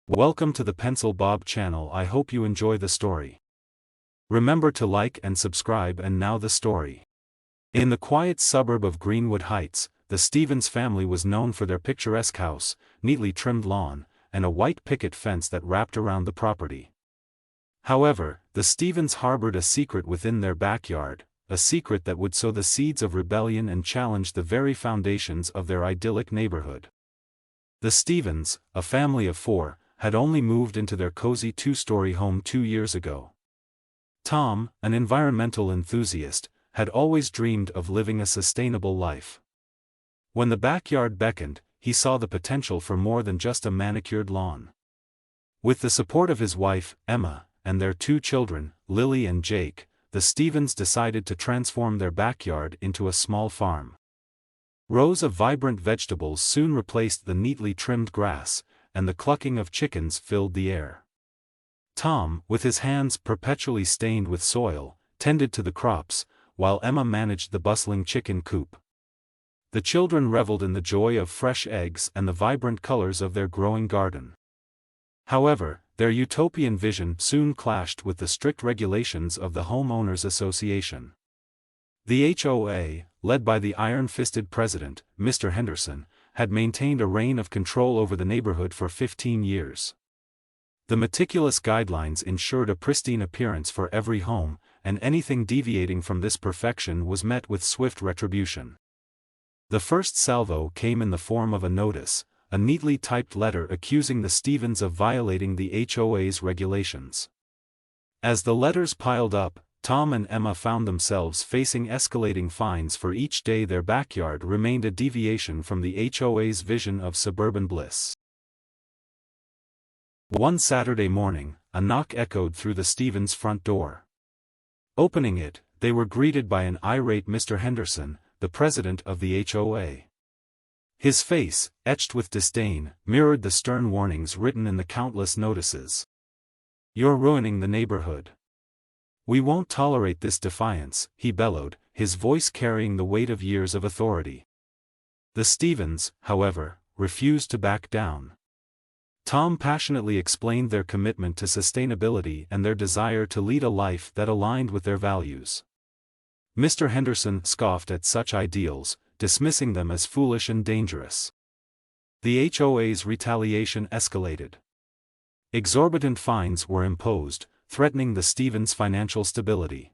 Welcome to the Pencil Bob channel. I hope you enjoy the story. Remember to like and subscribe. And now the story. In the quiet suburb of Greenwood Heights, the Stevens family was known for their picturesque house, neatly trimmed lawn, and a white picket fence that wrapped around the property. However, the Stevens harbored a secret within their backyard, a secret that would sow the seeds of rebellion and challenge the very foundations of their idyllic neighborhood. The Stevens, a family of four, had only moved into their cozy two-story home 2 years ago. Tom, an environmental enthusiast, had always dreamed of living a sustainable life. When the backyard beckoned, he saw the potential for more than just a manicured lawn. With the support of his wife, Emma, and their 2 children, Lily and Jake, the Stevens decided to transform their backyard into a small farm. Rows of vibrant vegetables soon replaced the neatly trimmed grass, and the clucking of chickens filled the air. Tom, with his hands perpetually stained with soil, tended to the crops, while Emma managed the bustling chicken coop. The children reveled in the joy of fresh eggs and the vibrant colors of their growing garden. However, their utopian vision soon clashed with the strict regulations of the Homeowners Association. The HOA, led by the iron-fisted president, Mr. Henderson, had maintained a reign of control over the neighborhood for 15 years. The meticulous guidelines ensured a pristine appearance for every home, and anything deviating from this perfection was met with swift retribution. The first salvo came in the form of a notice, a neatly typed letter accusing the Stevens of violating the HOA's regulations. As the letters piled up, Tom and Emma found themselves facing escalating fines for each day their backyard remained a deviation from the HOA's vision of suburban bliss. One Saturday morning, a knock echoed through the Stevens' front door. Opening it, they were greeted by an irate Mr. Henderson, the president of the HOA. His face, etched with disdain, mirrored the stern warnings written in the countless notices. "You're ruining the neighborhood. We won't tolerate this defiance," he bellowed, his voice carrying the weight of years of authority. The Stevens, however, refused to back down. Tom passionately explained their commitment to sustainability and their desire to lead a life that aligned with their values. Mr. Henderson scoffed at such ideals, dismissing them as foolish and dangerous. The HOA's retaliation escalated. Exorbitant fines were imposed, threatening the Stevens' financial stability.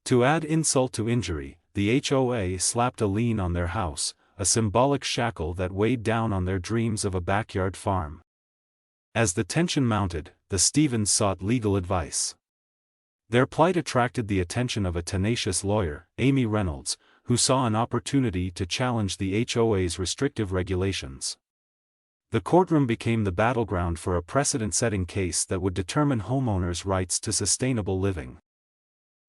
To add insult to injury, the HOA slapped a lien on their house, a symbolic shackle that weighed down on their dreams of a backyard farm. As the tension mounted, the Stevens sought legal advice. Their plight attracted the attention of a tenacious lawyer, Amy Reynolds, who saw an opportunity to challenge the HOA's restrictive regulations. The courtroom became the battleground for a precedent-setting case that would determine homeowners' rights to sustainable living.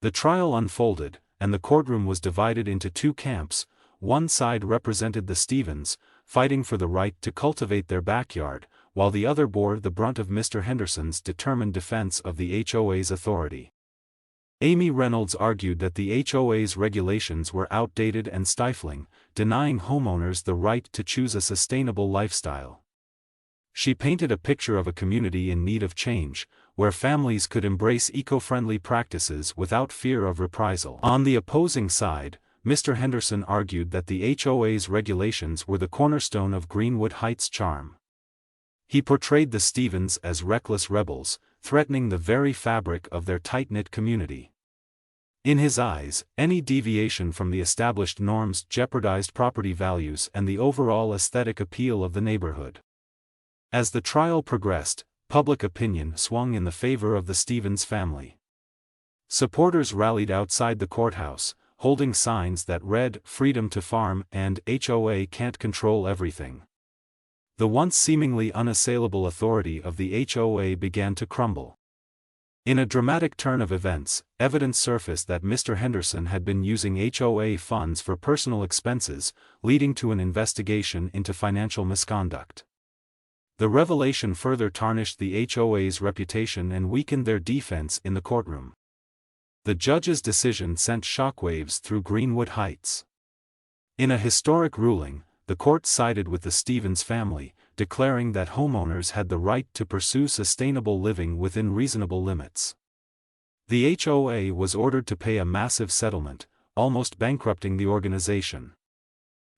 The trial unfolded, and the courtroom was divided into 2 camps. One side represented the Stevens, fighting for the right to cultivate their backyard, while the other bore the brunt of Mr. Henderson's determined defense of the HOA's authority. Amy Reynolds argued that the HOA's regulations were outdated and stifling, denying homeowners the right to choose a sustainable lifestyle. She painted a picture of a community in need of change, where families could embrace eco-friendly practices without fear of reprisal. On the opposing side, Mr. Henderson argued that the HOA's regulations were the cornerstone of Greenwood Heights' charm. He portrayed the Stevens as reckless rebels, threatening the very fabric of their tight-knit community. In his eyes, any deviation from the established norms jeopardized property values and the overall aesthetic appeal of the neighborhood. As the trial progressed, public opinion swung in the favor of the Stevens family. Supporters rallied outside the courthouse, holding signs that read, "Freedom to farm" and "HOA can't control everything." The once seemingly unassailable authority of the HOA began to crumble. In a dramatic turn of events, evidence surfaced that Mr. Henderson had been using HOA funds for personal expenses, leading to an investigation into financial misconduct. The revelation further tarnished the HOA's reputation and weakened their defense in the courtroom. The judge's decision sent shockwaves through Greenwood Heights. In a historic ruling, the court sided with the Stevens family, declaring that homeowners had the right to pursue sustainable living within reasonable limits. The HOA was ordered to pay a massive settlement, almost bankrupting the organization.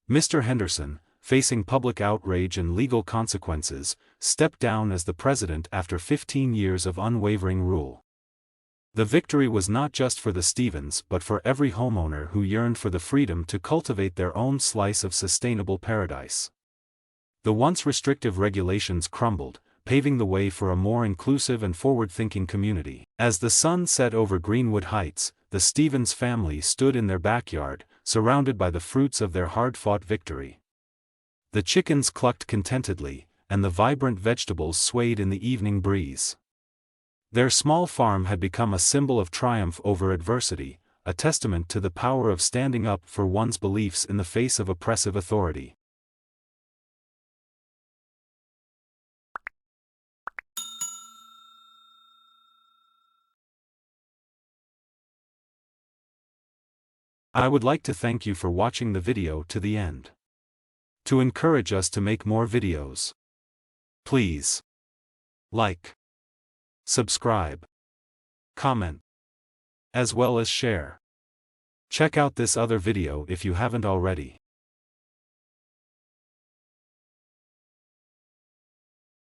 Mr. Henderson, facing public outrage and legal consequences, stepped down as the president after 15 years of unwavering rule. The victory was not just for the Stevens but for every homeowner who yearned for the freedom to cultivate their own slice of sustainable paradise. The once restrictive regulations crumbled, paving the way for a more inclusive and forward-thinking community. As the sun set over Greenwood Heights, the Stevens family stood in their backyard, surrounded by the fruits of their hard-fought victory. The chickens clucked contentedly, and the vibrant vegetables swayed in the evening breeze. Their small farm had become a symbol of triumph over adversity, a testament to the power of standing up for one's beliefs in the face of oppressive authority. I would like to thank you for watching the video to the end. To encourage us to make more videos, please like, subscribe, comment, as well as share. Check out this other video if you haven't already.